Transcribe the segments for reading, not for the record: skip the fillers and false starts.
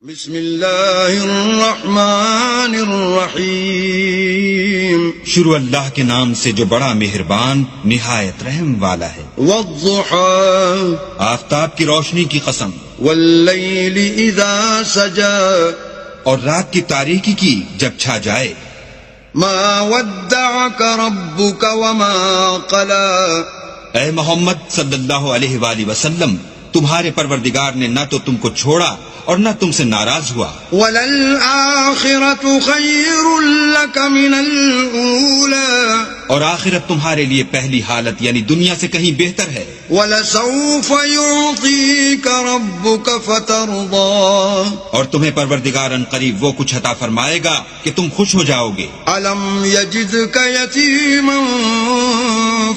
بسم اللہ الرحمن الرحیم، شروع اللہ کے نام سے جو بڑا مہربان نہایت رحم والا ہے۔ والضحى آفتاب کی روشنی کی قسم، واللیل اذا سجى اور رات کی تاریکی کی جب چھا جائے۔ ما ودعك ربك وما قلى، اے محمد صلی اللہ علیہ وآلہ وسلم، تمہارے پروردگار نے نہ تو تم کو چھوڑا اور نہ تم سے ناراض ہوا۔ وَلَلْآخِرَةُ خَيْرٌ لَكَ مِنَ الْأُولَى، اور آخرت تمہارے لیے پہلی حالت یعنی دنیا سے کہیں بہتر ہے۔ وَلَسَوْفَ يُعْطِيكَ رَبُّكَ فَتَرْضَىٰ، اور تمہیں پروردگار ان قریب وہ کچھ عطا فرمائے گا کہ تم خوش ہو جاؤ گے۔ أَلَمْ يَجِدْكَ يَتِيمًا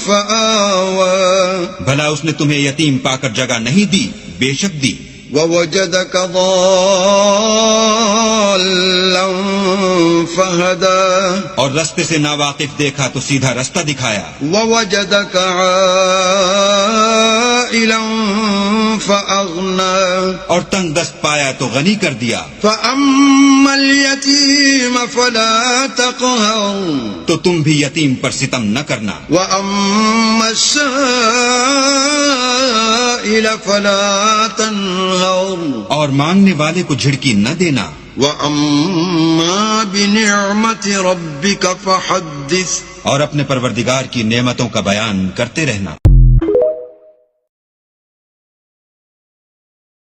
فَآوَىٰ، بھلا اس نے تمہیں یتیم پا کر جگہ نہیں دی؟ بے شک دی۔ وَوَجَدَكَ ضَالًّا فَهَدَىٰ، اور رستے سے ناواقف دیکھا تو سیدھا رستہ دکھایا۔ وَوَجَدَكَ عَائِلًا فَأَغْنَىٰ، اور تنگ دست پایا تو غنی کر دیا۔ فَأَمَّا الْيَتِيمَ فَلَا تَقْهَرْ، تو تم بھی یتیم پر ستم نہ کرنا۔ وَأَمَّا السَّائِلَ فَلَا تَنْهَرْ، اور مانگنے والے کو جھڑکی نہ دینا۔ وَأَمَّا بِنِعْمَةِ رَبِّكَ فَحَدِّثْ، اور اپنے پروردگار کی نعمتوں کا بیان کرتے رہنا۔